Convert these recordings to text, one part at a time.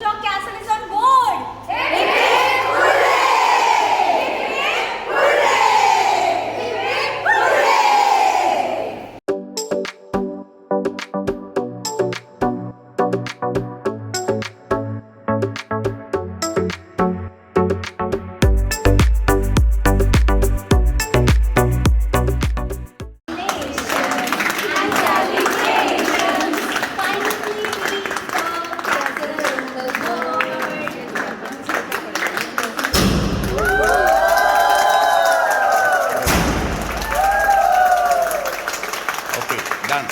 Rock Castle is on board. Hip hip hooray! Hip hip hooray! Hip hip hooray! Okay, done.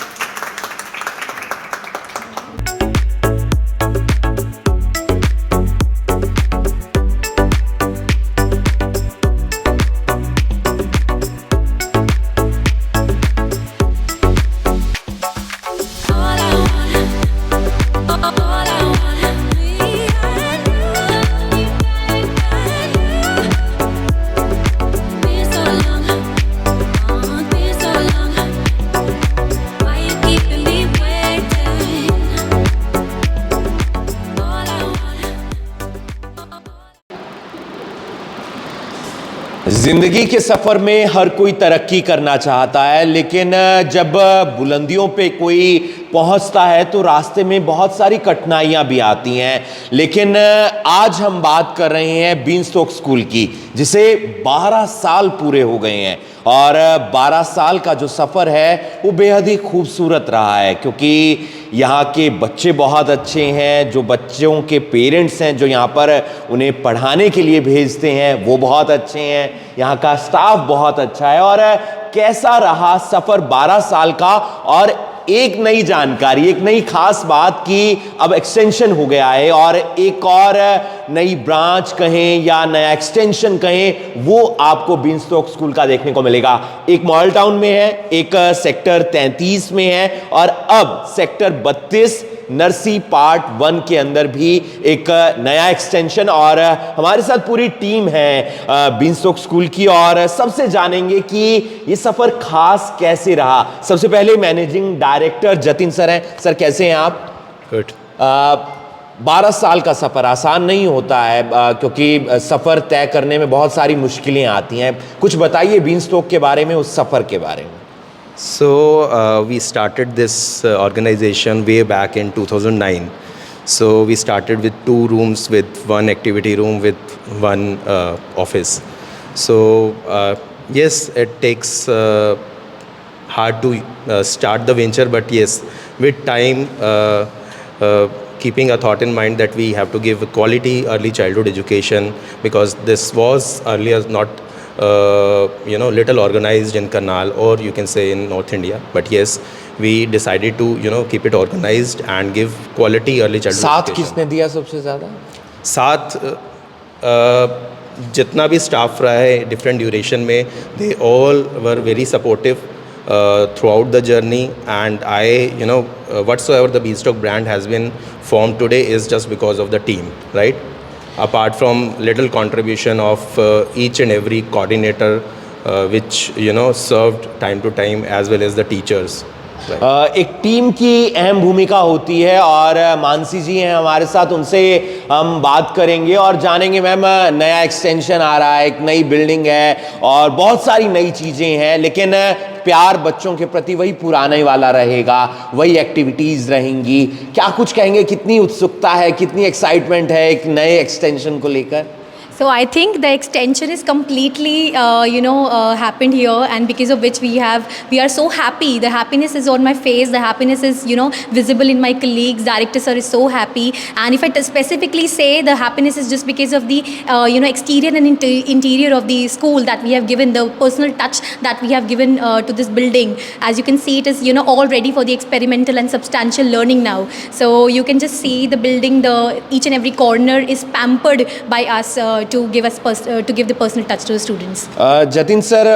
जिंदगी के सफर में हर कोई तरक्की करना चाहता है, लेकिन जब बुलंदियों पे कोई पहुंचता है तो रास्ते में बहुत सारी कठिनाइयां भी आती हैं। लेकिन आज हम बात कर रहे हैं बीनस्टॉक स्कूल की, जिसे 12 साल पूरे हो गए हैं और 12 साल का जो सफ़र है वो बेहद ही खूबसूरत रहा है, क्योंकि यहाँ के बच्चे बहुत अच्छे हैं। जो बच्चों के पेरेंट्स हैं जो यहाँ पर उन्हें पढ़ाने के लिए भेजते हैं वो बहुत अच्छे हैं। यहाँ का स्टाफ बहुत अच्छा है। और कैसा रहा सफ़र 12 साल का, और एक नई जानकारी, एक नई खास बात कि अब एक्सटेंशन हो गया है और एक और नई ब्रांच कहें या नया एक्सटेंशन कहें, वो आपको बीनस्टॉक स्कूल का देखने को मिलेगा। एक मॉडल टाउन में है, एक सेक्टर 33 में है और अब सेक्टर 32 नरसी पार्ट 1 के अंदर भी एक नया एक्सटेंशन। और हमारे साथ पूरी टीम है बीनस्टॉक स्कूल की, और सबसे जानेंगे कि ये सफ़र खास कैसे रहा। सबसे पहले मैनेजिंग डायरेक्टर जतिन सर हैं। सर, कैसे हैं आप? गुड। 12 साल का सफ़र आसान नहीं होता है, क्योंकि सफ़र तय करने में बहुत सारी मुश्किलें आती हैं। कुछ बताइए बीनस्टॉक के बारे में, उस सफ़र के बारे में। So we started this organization way back in 2009. So we started with 2 rooms, with 1 activity room, with 1 office. So yes, it takes hard to start the venture, but yes, with time, keeping a thought in mind that we have to give quality early childhood education, because this was earlier not little organized in Karnal, or you can say in North India. But yes, we decided to keep it organized and give quality early childhood साथ education. किसने दिया सबसे ज़्यादा? साथ जितना भी staff रहा है डिफरेंट ड्यूरेशन में, they all were very supportive throughout the journey. And I whatsoever the Beanstalk brand has been formed today is just because of the team, right? Apart from little contribution of each and every coordinator, which served time to time, as well as the teachers. एक team की अहम भूमिका होती है, और मानसी जी हैं हमारे साथ, उनसे हम बात करेंगे और जानेंगे। मैम, नया एक्सटेंशन आ रहा है, एक नई बिल्डिंग है और बहुत सारी नई चीज़ें हैं, लेकिन प्यार बच्चों के प्रति वही पुराने वाला रहेगा, वही एक्टिविटीज़ रहेंगी। क्या कुछ कहेंगे, कितनी उत्सुकता है, कितनी एक्साइटमेंट है एक नए एक्सटेंशन को लेकर? So I think the extension is completely, happened here, and because of which we are so happy. The happiness is on my face. The happiness is, visible in my colleagues. Director sir is so happy, and if I specifically say, the happiness is just because of the, exterior and interior of the school that we have given, the personal touch that we have given to this building. As you can see, it is, all ready for the experimental and substantial learning now. So you can just see the building. Each and every corner is pampered by us. To give the personal touch to the students. Jatin sir,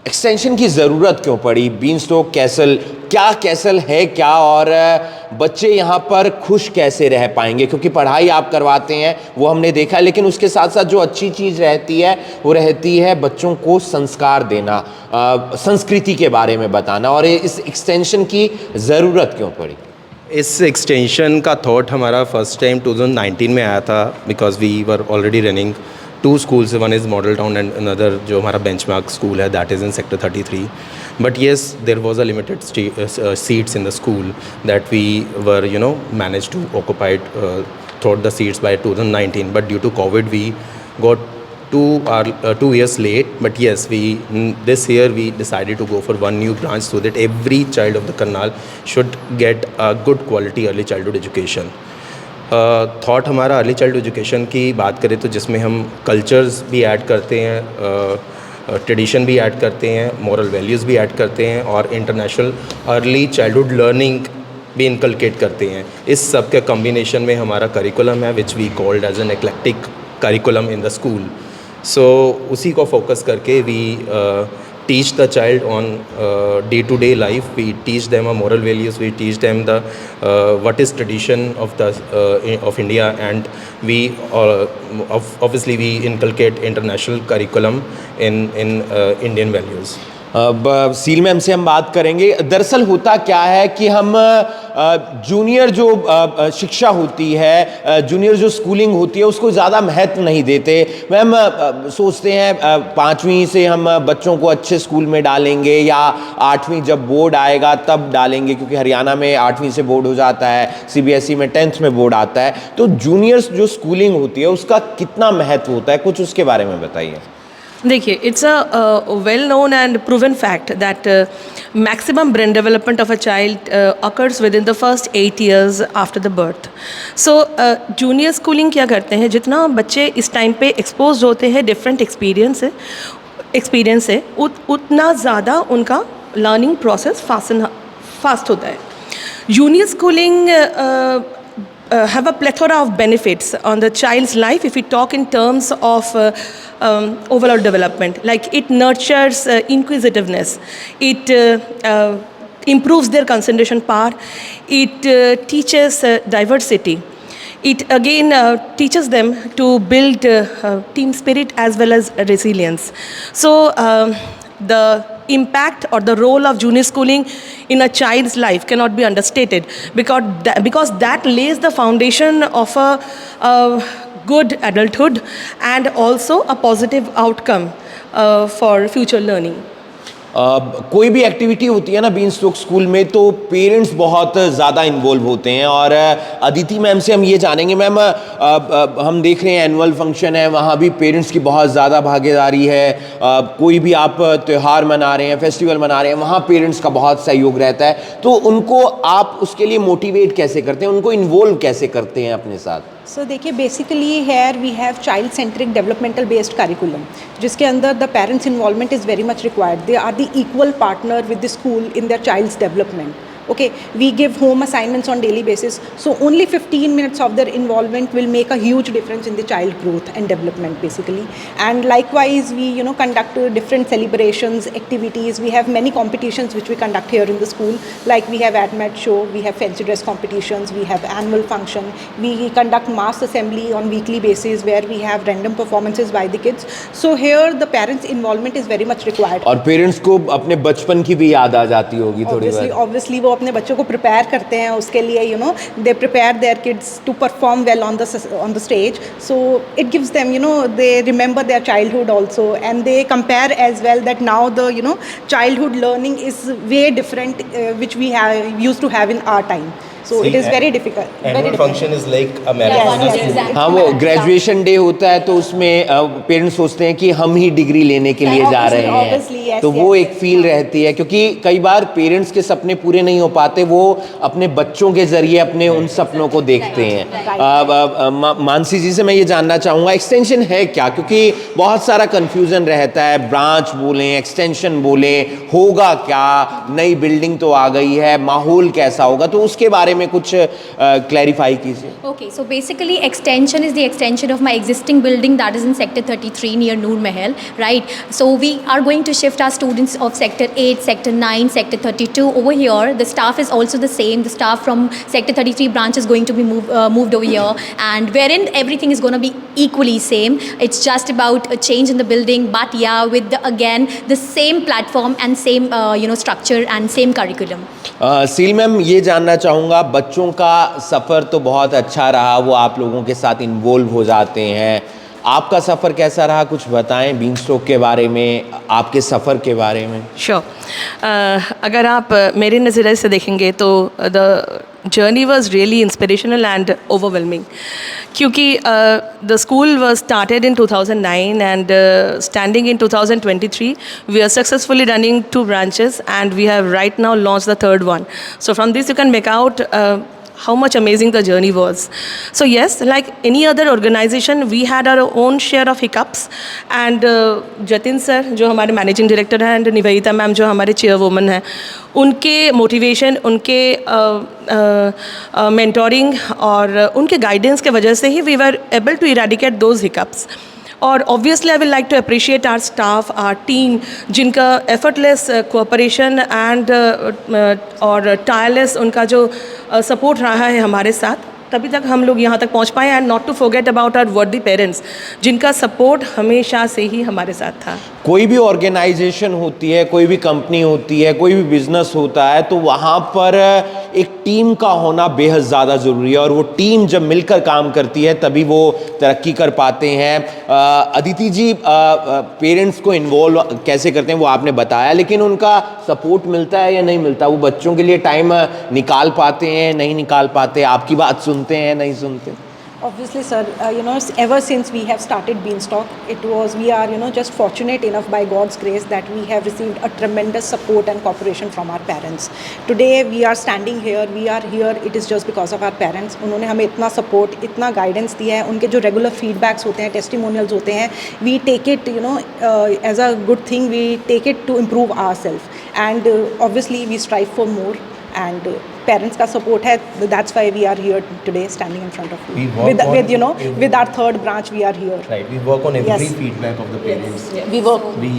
extension की ज़रूरत क्यों पड़ी? Beanstalk castle क्या castle है क्या, और बच्चे यहाँ पर खुश कैसे रह पाएंगे? क्योंकि पढ़ाई आप करवाते हैं वो हमने देखा, लेकिन उसके साथ साथ जो अच्छी चीज़ रहती है वो रहती है बच्चों को संस्कार देना, संस्कृति के बारे में बताना, और इस एक्सटेंशन की ज़रूरत क्यों पड़ी? इस एक्सटेंशन का थॉट हमारा फर्स्ट टाइम 2019 में आया था, because we were already running 2 schools. One is Model Town and another जो हमारा benchmark school है, that is in Sector 33. But yes, there was a limited seats in the school that we were, you know, managed to occupy throughout the seats by 2019. But due to COVID, we got 2 years late. But yes, this year we decided to go for one new branch so that every child of the Karnal should get a good quality early childhood education. Thought हमारा early child education की बात करें तो जिसमें हम cultures भी add करते हैं, ट्रेडिशन भी ऐड करते हैं, मॉरल वैल्यूज़ भी ऐड करते हैं और इंटरनेशनल अर्ली चाइल्डहुड लर्निंग भी इनकलकेट करते हैं. इस सब के कम्बिनेशन में हमारा करिकुलम है which we called as an eclectic curriculum in the school. So उसी को फोकस करके we teach the child on day-to-day life. We teach them moral values. We teach them the what is tradition of India, and we obviously we inculcate international curriculum in Indian values. Seal ma'am से हम बात करेंगे. दरअसल होता क्या है कि हम जूनियर जो शिक्षा होती है, जूनियर जो स्कूलिंग होती है, उसको ज़्यादा महत्व नहीं देते. मैम सोचते हैं 5वीं से हम बच्चों को अच्छे स्कूल में डालेंगे या 8वीं जब बोर्ड आएगा तब डालेंगे, क्योंकि हरियाणा में 8वीं से बोर्ड हो जाता है, CBSE में 10th में बोर्ड आता है. तो जूनियर्स जो स्कूलिंग होती है उसका कितना महत्व होता है, कुछ उसके बारे में बताइए. देखिए, it's a well known and proven fact that maximum brain development of a child occurs with in the first 8 years after the birth. So junior schooling क्या करते हैं, जितना बच्चे इस टाइम पे एक्सपोज होते हैं डिफरेंट एक्सपीरियंस है उतना ज़्यादा उनका लर्निंग प्रोसेस फास्ट होता है. Junior schooling have a plethora of benefits on the child's life if we talk in terms of overall development. Like it nurtures inquisitiveness, it improves their concentration power, it teaches diversity, it again teaches them to build team spirit as well as resilience. So the impact or the role of junior schooling in a child's life cannot be understated, because that lays the foundation of a good adulthood and also a positive outcome for future learning. कोई भी activity होती है ना beanstalk school में, तो parents बहुत ज़्यादा involve होते हैं. और अदिति मैम से हम ये जानेंगे. मैम हम देख रहे हैं एनुअल फंक्शन है, वहाँ भी पेरेंट्स की बहुत ज़्यादा भागीदारी है. कोई भी आप त्यौहार मना रहे हैं, फेस्टिवल मना रहे हैं, वहाँ पेरेंट्स का बहुत सहयोग रहता है. तो उनको आप उसके लिए मोटिवेट कैसे करते हैं, उनको इन्वॉल्व कैसे करते हैं अपने साथ? सो देखिए, basically here we have child centric developmental based curriculum, जिसके अंदर the parents involvement is very much required. They are the equal partner with the school in their child's development. Okay, we give home assignments on daily basis, so only 15 minutes of their involvement will make a huge difference in the child growth and development basically. And likewise, we conduct different celebrations, activities. We have many competitions which we conduct here in the school, like we have AdMat show, we have fancy dress competitions, we have annual function, we conduct mass assembly on weekly basis where we have random performances by the kids. So here the parents involvement is very much required. और parents को अपने बचपन की भी याद आ जाती होगी थोड़ी बार. Obviously वो अपने बच्चों को प्रिपेयर करते हैं उसके लिए, they prepare their kids to perform well on the stage. So it gives them, they remember their childhood also, and they compare as well that now the childhood learning is way different which we have used to have in our time. So it is very difficult. Annual function is like a marathon. Yes, exactly. हाँ, वो graduation day होता है तो उसमें parents सोचते हैं कि हम ही डिग्री लेने के लिए जा रहे Obviously, हैं. yes, तो वो yes, एक फील रहती है, क्योंकि कई बार पेरेंट्स के सपने पूरे नहीं हो पाते, वो अपने बच्चों के जरिए अपने उन सपनों को देखते हैं. मानसी जी से मैं ये जानना चाहूँगा, एक्सटेंशन है क्या? क्योंकि बहुत सारा कन्फ्यूज़न रहता है, ब्रांच बोलें, एक्सटेंशन बोलें, होगा क्या, नई बिल्डिंग तो आ गई है, माहौल कैसा होगा, तो उसके बारे में कुछ क्लैरिफाई कीजिए. Okay, so basically extension is the extension of my existing building that is in Sector 33 near Noor Mahal, right? So we are going to shift our students of Sector 8, Sector 9, Sector 32 over here. The staff is also the same. The staff from Sector 33 branch is going to be moved over here, and wherein everything is going to be equally same. It's just about a change in the building, but yeah, with again the same platform and same structure and same curriculum. Seal ma'am, ये जानना चाहूँगा, बच्चों का सफ़र तो बहुत अच्छा रहा, वो आप लोगों के साथ इन्वॉल्व हो जाते हैं। आपका सफ़र कैसा रहा, कुछ बताएं बीनस्टॉक के बारे में, आपके सफ़र के बारे में। श्योर अगर आप मेरे नज़रिए से देखेंगे तो the journey was really inspirational and overwhelming, क्योंकि the school was started in 2009 and standing in 2023 we are successfully running 2 branches and we have right now launched the 3rd one. So from this you can make out how much amazing the journey was. So yes, like any other organization, we had our own share of hiccups, and Jatin sir जो हमारे managing director हैं and Nivedita ma'am जो हमारे चेयरवुमन हैं, उनके motivation, उनके mentoring और उनके गाइडेंस के वजह से ही we were able to eradicate those hiccups. और obviously I will like to appreciate our staff, our team, जिनका एफर्टलेस कोऑपरेशन एंड और टायरलेस उनका जो सपोर्ट रहा है हमारे साथ, तभी तक हम लोग यहाँ तक पहुँच पाए. And not to forget about our worthy parents, जिनका सपोर्ट हमेशा से ही हमारे साथ था. कोई भी ऑर्गेनाइजेशन होती है, कोई भी कंपनी होती है, कोई भी बिजनेस होता है, तो वहाँ पर एक टीम का होना बेहद ज़्यादा ज़रूरी है, और वो टीम जब मिलकर काम करती है तभी वो तरक्की कर पाते हैं. अदिति जी, पेरेंट्स को इन्वॉल्व कैसे करते हैं वो आपने बताया, लेकिन उनका सपोर्ट मिलता है या नहीं मिलता? वो बच्चों के लिए टाइम निकाल पाते हैं, नहीं निकाल पाते? आपकी बात सुनते हैं, नहीं सुनते? Obviously, sir, ever since we have started Beanstalk, we are, just fortunate enough by God's grace that we have received a tremendous support and cooperation from our parents. Today, we are standing here, it is just because of our parents. उन्होंने हमें इतना support, इतना guidance दिया है, उनके जो regular feedbacks होते हैं, testimonials होते हैं, we take it, as a good thing, we take it to improve ourselves. And obviously, we strive for more. And parents का support है, that's why we are here today standing in front of you. With our 3rd branch we are here. Right, we work on every Yes. feedback of the parents. Yes. We work. We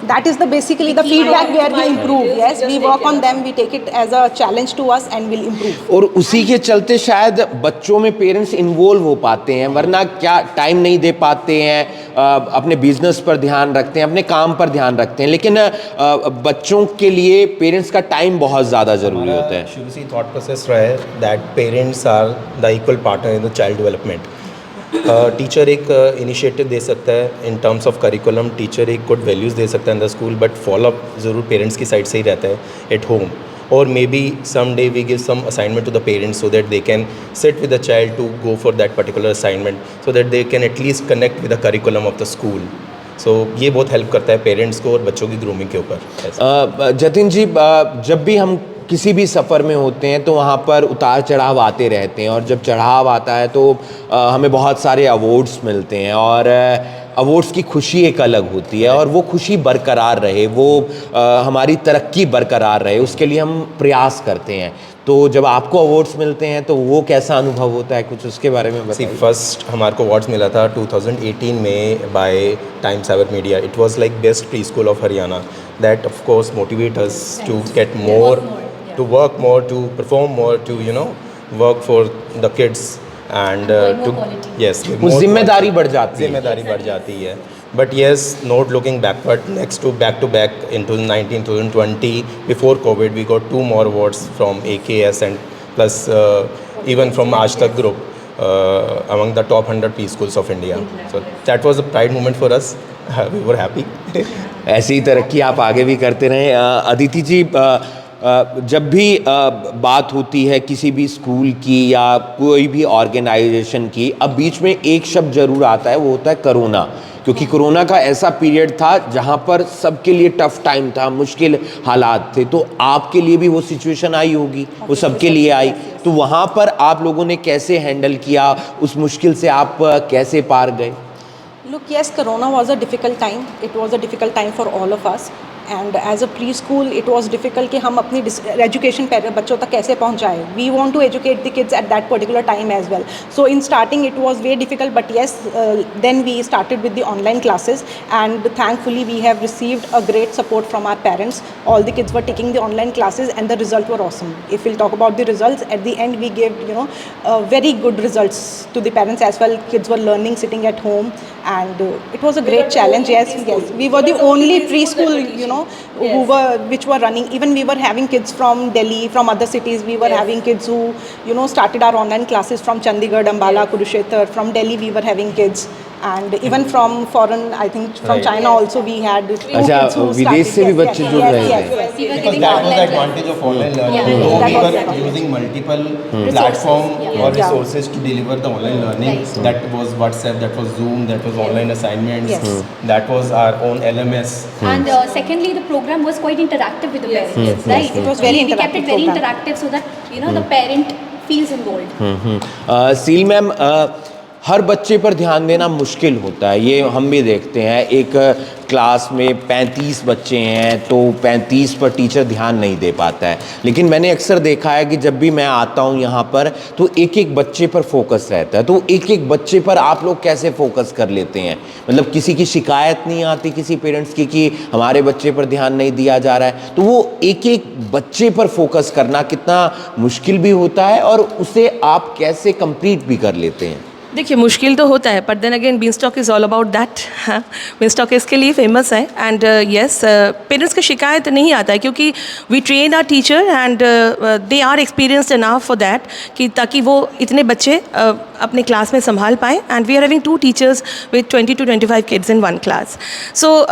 That is basically the feedback where we improve. Yes, we work on them. We take it as a challenge to us and we'll improve. और उसी के चलते शायद बच्चों में parents involve हो पाते हैं, वरना क्या टाइम नहीं दे पाते हैं, अपने बिजनेस पर ध्यान रखते हैं, अपने काम पर ध्यान रखते हैं, लेकिन बच्चों के लिए पेरेंट्स का टाइम बहुत ज़्यादा ज़रूरी होता है. शुरू से थॉट प्रोसेस रहा है that parents are the equal partner in the child development. Teacher एक इनिशिएटिव दे सकता है in terms of curriculum, teacher एक गुड वैल्यूज़ दे सकता है in the school, but follow up ज़रूर पेरेंट्स की साइड से ही रहता है एट होम. और maybe some day we give some assignment to the parents so that they can sit with the child to go for that particular assignment, so that they can at least connect with the curriculum of the school. So ये बहुत help करता है parents को और बच्चों की grooming के ऊपर. जतिन जी, जब भी हम किसी भी सफ़र में होते हैं तो वहाँ पर उतार चढ़ाव आते रहते हैं, और जब चढ़ाव आता है तो हमें बहुत सारे अवार्ड्स मिलते हैं, और अवार्ड्स की खुशी एक अलग होती है, और वो खुशी बरकरार रहे, वो हमारी तरक्की बरकरार रहे, उसके लिए हम प्रयास करते हैं. तो जब आपको अवार्ड्स मिलते हैं तो वो कैसा अनुभव होता है, कुछ उसके बारे में बताइए. फर्स्ट हमारे को अवार्ड्स मिला था 2018 में by Times our media. It was like best preschool of Haryana. That of course motivate us to get more, to work more, to perform more, to work for the kids and to yes, वो जिम्मेदारी बढ़ जाती है. जिम्मेदारी बढ़ जाती है. But yes, not looking backward, next to back in 2019, 2020, before COVID, we got 2 more awards from AKS and plus even from Aaj Tak Group among the top 100 P-schools of India. So that was a pride moment for us. We were happy. ऐसी ही तरक्की आप आगे भी करते रहें. अदिति जी, जब भी बात होती है किसी भी स्कूल की या कोई भी ऑर्गेनाइजेशन की, अब बीच में एक शब्द ज़रूर आता है, वो होता है कोरोना. क्योंकि कोरोना का ऐसा पीरियड था जहाँ पर सबके लिए टफ टाइम था, मुश्किल हालात थे. तो आपके लिए भी वो सिचुएशन आई होगी, वो सबके लिए आई. तो वहाँ पर आप लोगों ने कैसे हैंडल किया, उस मुश्किल से आप कैसे पार गए? Look, yes, Corona was a difficult time. It was a difficult time for all of us. And as a preschool, it was difficult कि हम अपनी education बच्चों तक कैसे पहुँचाएं. We want to educate the kids at that particular time as well. So in starting, it was very difficult. But yes, then we started with the online classes, and thankfully we have received a great support from our parents. All the kids were taking the online classes, and the results were awesome. If we'll talk about the results, at the end we gave very good results to the parents as well. Kids were learning sitting at home, and it was a great challenge. Yes, we were the only preschool, which were running. Even we were having kids from Delhi, from other cities. We were having kids who started our online classes from Chandigarh, Ambala, Kurukshetra. From Delhi we were having kids, and even from foreign, I think from China also we had two kids who विदेश से भी बच्चे जुड़ रहे थे। Because that was the advantage of online learning. Though we were using multiple platforms or resources to deliver the online learning. That was WhatsApp, that was Zoom, that was online assignments, that was our own LMS. And secondly, the program was quite interactive with the parents, right? It was very We kept it interactive very program. interactive so that the parent feels involved. सील ma'am, हर बच्चे पर ध्यान देना मुश्किल होता है, ये हम भी देखते हैं। एक क्लास में 35 बच्चे हैं तो 35 पर टीचर ध्यान नहीं दे पाता है, लेकिन मैंने अक्सर देखा है कि जब भी मैं आता हूँ यहाँ पर तो एक एक बच्चे पर फोकस रहता है। तो एक एक बच्चे पर आप लोग कैसे फोकस कर लेते हैं? मतलब किसी की शिकायत नहीं आती किसी पेरेंट्स की कि हमारे बच्चे पर ध्यान नहीं दिया जा रहा है? तो वो एक एक बच्चे पर फोकस करना कितना मुश्किल भी होता है और उसे आप कैसे कंप्लीट भी कर लेते हैं? देखिए, मुश्किल तो होता है, but then again Beanstalk is all about that. Beanstalk इसके लिए फेमस है। एंड येस, पेरेंट्स की शिकायत नहीं आता है क्योंकि we train our teacher and they are experienced enough for that कि ताकि वो इतने बच्चे अपने क्लास में संभाल पाएँ। And we are having 2 teachers with 20 to 25 kids in 1 class. So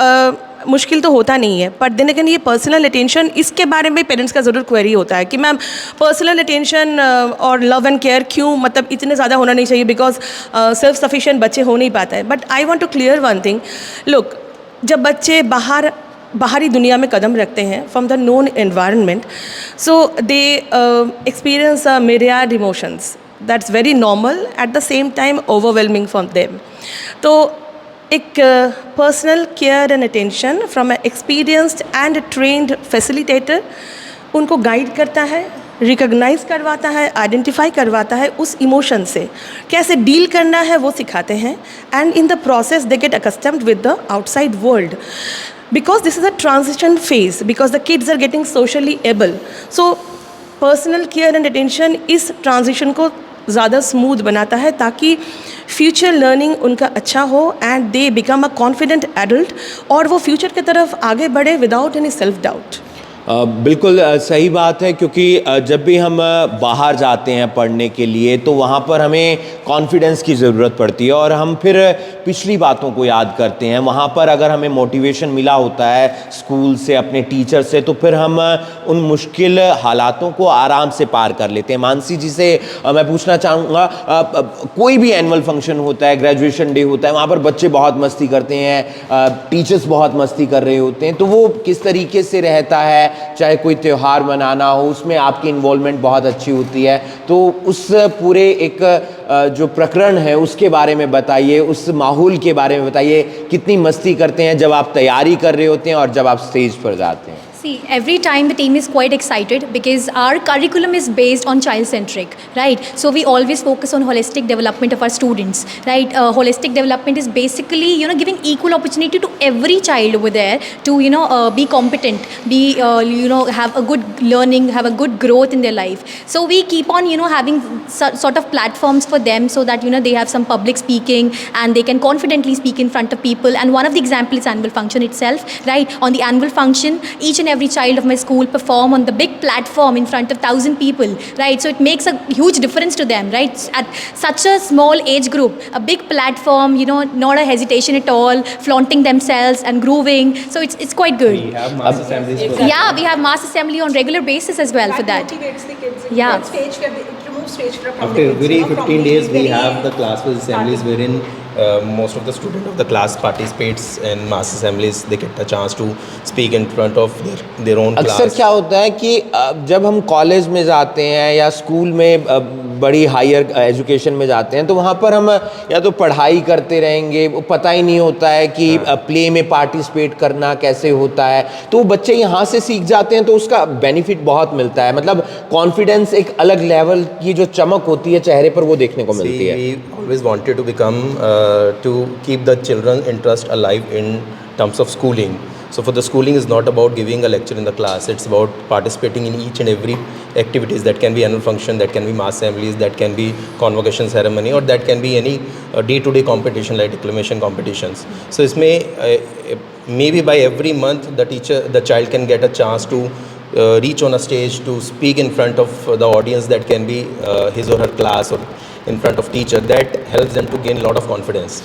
मुश्किल तो होता नहीं है, बट देन अगेन ये पर्सनल अटेंशन, इसके बारे में पेरेंट्स का ज़रूर क्वेरी होता है कि मैम पर्सनल अटेंशन और लव एंड केयर क्यों मतलब इतने ज़्यादा होना नहीं चाहिए, बिकॉज सेल्फ सफिशिएंट बच्चे हो नहीं पाता है। But I want to clear one thing, look, जब बच्चे बाहरी दुनिया में कदम रखते हैं from the known environment, so they experience myriad emotions, that's very normal, at the same time overwhelming for them. तो एक personal care and attention from a experienced and trained facilitator उनको गाइड करता है, रिकॉग्नाइज करवाता है, identify करवाता है, उस इमोशन से कैसे डील करना है वो सिखाते हैं। And in the process they get accustomed with the outside world, because this is a transition phase, because the kids are getting socially able. So personal care and attention इस transition को ज़्यादा smooth बनाता है ताकि future learning उनका अच्छा हो and they become a confident adult और वो फ्यूचर की तरफ आगे बढ़े विदाउट एनी सेल्फ डाउट। बिल्कुल सही बात है, क्योंकि जब भी हम बाहर जाते हैं पढ़ने के लिए तो वहाँ पर हमें कॉन्फिडेंस की ज़रूरत पड़ती है और हम फिर पिछली बातों को याद करते हैं। वहाँ पर अगर हमें मोटिवेशन मिला होता है स्कूल से, अपने टीचर से, तो फिर हम उन मुश्किल हालातों को आराम से पार कर लेते हैं। मानसी जी से मैं पूछना चाहूँगा, कोई भी एनुअल फंक्शन होता है, ग्रेजुएशन डे होता है, वहाँ पर बच्चे बहुत मस्ती करते हैं, टीचर्स बहुत मस्ती कर रहे होते हैं, तो वो किस तरीके से रहता है? चाहे कोई त्यौहार मनाना हो, उसमें आपकी इन्वॉल्वमेंट बहुत अच्छी होती है, तो उस पूरे एक जो प्रकरण है उसके बारे में बताइए, उस माहौल के बारे में बताइए। कितनी मस्ती करते हैं जब आप तैयारी कर रहे होते हैं और जब आप स्टेज पर जाते हैं? See, every time the team is quite excited because our curriculum is based on child-centric, right? So we always focus on holistic development of our students, right? Holistic development is basically, giving equal opportunity to every child over there to, be competent, be, have a good learning, have a good growth in their life. So we keep on, having sort of platforms for them so that, they have some public speaking and they can confidently speak in front of people. And one of the examples is annual function itself, right? On the annual function, each and every child of my school perform on the big platform in front of 1,000 people, right? So it makes a huge difference to them, right? At such a small age group, a big platform, not a hesitation at all, flaunting themselves and grooving. So it's quite good. We have mass assemblies for that. Yeah, we have mass assembly on regular basis as well for that. Motivates the kids. Yeah. It removes stage fear from After the kids. every From 15 being days, we very have the class assemblies wherein most of the students of the class participates in mass assemblies. They get a chance to speak in front of their own class. अक्सर क्या होता है कि जब हम college में जाते हैं या स्कूल में बड़ी हायर एजुकेशन में जाते हैं तो वहाँ पर हम या तो पढ़ाई करते रहेंगे, वो पता ही नहीं होता है कि प्ले में पार्टिसिपेट करना कैसे होता है, तो बच्चे यहाँ से सीख जाते हैं तो उसका बेनिफिट बहुत मिलता है। मतलब कॉन्फिडेंस, एक अलग लेवल की जो चमक होती है चेहरे पर वो देखने को मिलती है। We always wanted to become to keep the children interest alive in terms of schooling. So for the schooling is not about giving a lecture in the class, it's about participating in each and every activities. That can be annual function, that can be mass assemblies, that can be convocation ceremony, or that can be any day-to-day competition like declamation competitions. So maybe by every month the child can get a chance to reach on a stage to speak in front of the audience, that can be his or her class or in front of teacher. That helps them to gain a lot of confidence.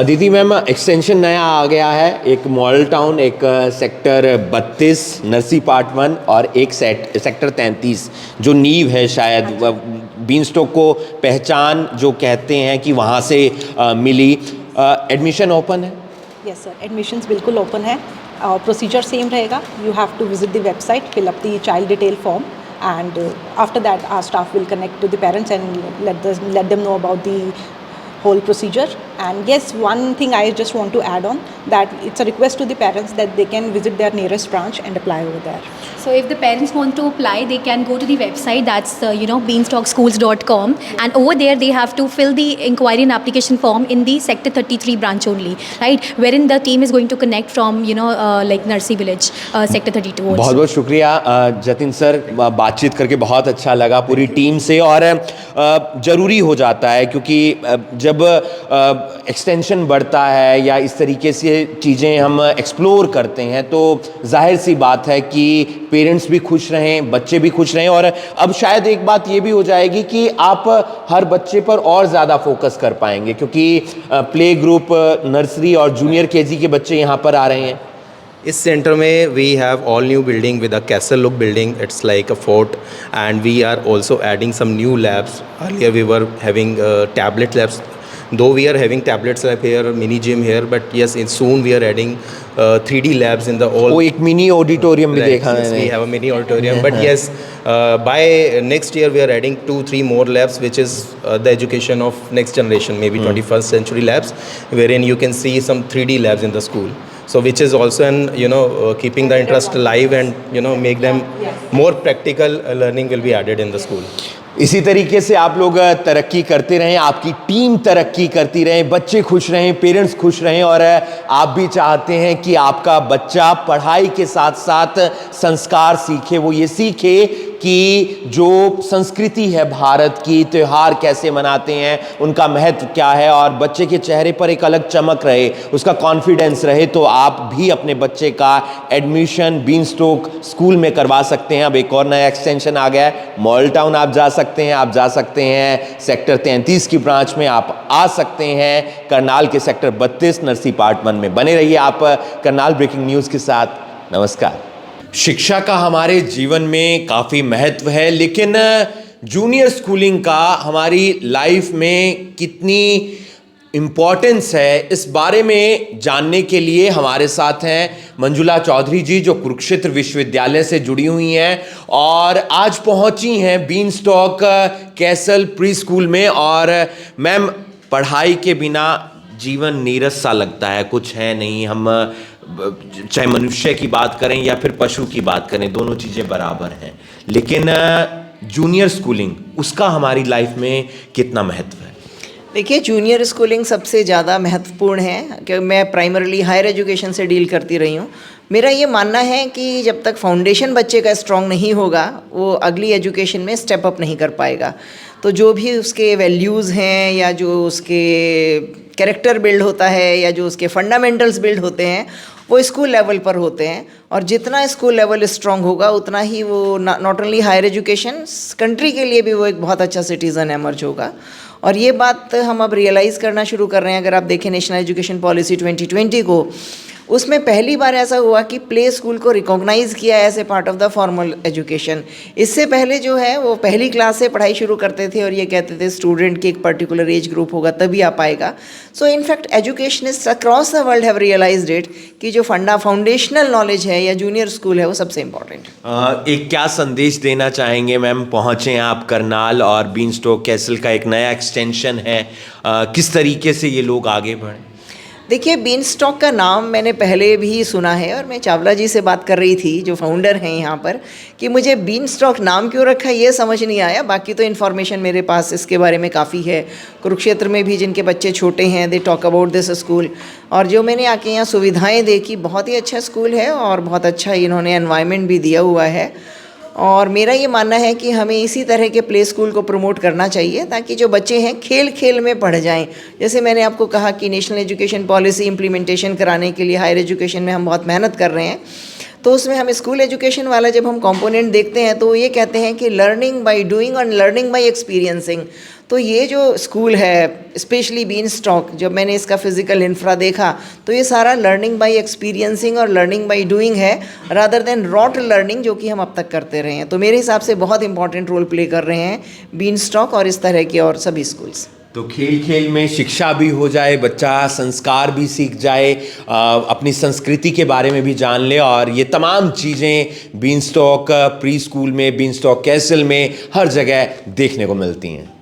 दीदी ma'am, extension नया आ गया है, एक model town, एक sector 32 Narsi part 1 और एक sector 33 जो नींव है शायद बीनस्टॉक को पहचान जो कहते हैं कि वहाँ से मिली। एडमिशन ओपन है? यस सर, एडमिशन्स बिल्कुल ओपन है। प्रोसीजर सेम रहेगा। You have to visit the website, fill up the child detail form, and after that our staff will connect to the parents and let them know about the whole procedure. And yes, one thing I just want to add on, that it's a request to the parents that they can visit their nearest branch and apply over there. So if the parents want to apply, they can go to the website, that's beanstalkschools.com, and over there they have to fill the inquiry and application form in the sector 33 branch only, right, wherein the team is going to connect from like Narsi village, sector 32 also. बहुत बहुत शुक्रिया Jatin sir, बातचीत करके बहुत अच्छा लगा पूरी team से। और ज़रूरी हो जाता है क्योंकि जब एक्सटेंशन बढ़ता है या इस तरीके से चीज़ें हम एक्सप्लोर करते हैं तो जाहिर सी बात है कि पेरेंट्स भी खुश रहें, बच्चे भी खुश रहें। और अब शायद एक बात ये भी हो जाएगी कि आप हर बच्चे पर और ज़्यादा फोकस कर पाएंगे क्योंकि प्ले ग्रुप, नर्सरी और जूनियर केजी के बच्चे यहाँ पर आ रहे हैं। इस सेंटर में we have all new building with a castle look building, it's like a fort, and we are also adding some new labs. Earlier we were having tablet labs, though we are having tablets lab here, mini gym here, but yes, soon we are adding 3D labs in the all. वो एक mini auditorium भी देखा Yes, मैंने। we have a mini auditorium, but yes, by next year we are adding 2-3 more labs, which is the education of next generation, maybe 21st century labs, wherein you can see some 3D labs in the school. So which is also an keeping the interest alive and make them more practical learning will be added in the school. इसी तरीके से आप लोग तरक्की करते रहें, आपकी team तरक्की करती रहें, बच्चे खुश रहें, पेरेंट्स खुश रहें और आप भी चाहते हैं कि आपका बच्चा पढ़ाई के साथ साथ संस्कार सीखे। वो ये सीखे कि जो संस्कृति है भारत की, त्यौहार कैसे मनाते हैं, उनका महत्व क्या है और बच्चे के चेहरे पर एक अलग चमक रहे, उसका कॉन्फिडेंस रहे। तो आप भी अपने बच्चे का एडमिशन बीनस्टॉक स्कूल में करवा सकते हैं। अब एक और नया एक्सटेंशन आ गया है, मॉडल टाउन आप जा सकते हैं, आप जा सकते हैं सेक्टर 33 की ब्रांच में, आप आ सकते हैं करनाल के सेक्टर 32 नरसी पार्ट 1 में। बने रहिए आप करनाल ब्रेकिंग न्यूज़ के साथ। नमस्कार। शिक्षा का हमारे जीवन में काफ़ी महत्व है, लेकिन जूनियर स्कूलिंग का हमारी लाइफ में कितनी इम्पॉर्टेंस है, इस बारे में जानने के लिए हमारे साथ हैं मंजुला चौधरी जी, जो कुरुक्षेत्र विश्वविद्यालय से जुड़ी हुई हैं और आज पहुंची हैं बीनस्टॉक कैसल प्री स्कूल में। और मैम, पढ़ाई के बिना जीवन नीरस सा लगता है, कुछ है नहीं। हम चाहे मनुष्य की बात करें या फिर पशु की बात करें, दोनों चीज़ें बराबर हैं, लेकिन जूनियर स्कूलिंग उसका हमारी लाइफ में कितना महत्व है? देखिए, जूनियर स्कूलिंग सबसे ज़्यादा महत्वपूर्ण है क्योंकि मैं प्राइमरली हायर एजुकेशन से डील करती रही हूँ। मेरा ये मानना है कि जब तक फाउंडेशन बच्चे का स्ट्रॉन्ग नहीं होगा, वो अगली एजुकेशन में स्टेप अप नहीं कर पाएगा। तो जो भी उसके वैल्यूज़ हैं या जो उसके कैरेक्टर बिल्ड होता है या जो उसके फंडामेंटल्स बिल्ड होते हैं, वो स्कूल लेवल पर होते हैं। और जितना स्कूल लेवल स्ट्रॉन्ग होगा, उतना ही वो not only higher education, country के लिए भी वो एक बहुत अच्छा सिटीज़न एमर्ज होगा। और ये बात हम अब रियलाइज़ करना शुरू कर रहे हैं। अगर आप देखें नेशनल एजुकेशन पॉलिसी 2020 को, उसमें पहली बार ऐसा हुआ कि प्ले स्कूल को रिकॉग्नाइज़ किया as a part of the formal education. इससे पहले जो है वो पहली क्लास से पढ़ाई शुरू करते थे और ये कहते थे स्टूडेंट की एक पर्टिकुलर एज ग्रुप होगा तभी आ पाएगा। So in fact educationist across the world have realised it कि जो फाउंडेशनल नॉलेज है या जूनियर स्कूल है वो सबसे इम्पॉर्टेंट है। एक क्या संदेश देना चाहेंगे मैम? पहुँचे आप करनाल और बीनस्टॉक कैसल का एक नया एक्सटेंशन है, किस तरीके से ये लोग आगे बढ़ें? देखिए, बीन स्टॉक का नाम मैंने पहले भी सुना है और मैं चावला जी से बात कर रही थी जो फाउंडर हैं यहाँ पर, कि मुझे बीन स्टॉक नाम क्यों रखा ये समझ नहीं आया। बाकी तो इन्फॉर्मेशन मेरे पास इसके बारे में काफ़ी है। कुरुक्षेत्र में भी जिनके बच्चे छोटे हैं, they talk about this school. और जो मैंने आके यहाँ सुविधाएँ देखी, बहुत ही अच्छा स्कूल है और बहुत अच्छा इन्होंने एनवायरनमेंट भी दिया हुआ है। और मेरा ये मानना है कि हमें इसी तरह के प्ले स्कूल को प्रमोट करना चाहिए ताकि जो बच्चे हैं खेल खेल में पढ़ जाएं। जैसे मैंने आपको कहा कि नेशनल एजुकेशन पॉलिसी इम्प्लीमेंटेशन कराने के लिए हायर एजुकेशन में हम बहुत मेहनत कर रहे हैं, तो उसमें हम स्कूल एजुकेशन वाला जब हम कंपोनेंट देखते हैं तो वो ये कहते हैं कि लर्निंग बाय डूइंग और लर्निंग बाय एक्सपीरियंसिंग। तो ये जो स्कूल है स्पेशली बीन स्टॉक, जब मैंने इसका फिज़िकल इंफ्रा देखा तो ये सारा लर्निंग बाय एक्सपीरियंसिंग और लर्निंग बाय डूइंग है, रादर देन रॉट लर्निंग जो कि हम अब तक करते रहे हैं। तो मेरे हिसाब से बहुत इंपॉर्टेंट रोल प्ले कर रहे हैं बीन स्टॉक और इस तरह के और सभी स्कूल्स। तो खेल खेल में शिक्षा भी हो जाए, बच्चा संस्कार भी सीख जाए, अपनी संस्कृति के बारे में भी जान ले, और ये तमाम चीज़ें बीन स्टॉक प्री स्कूल में, बीन स्टॉक कैसल में हर जगह देखने को मिलती हैं।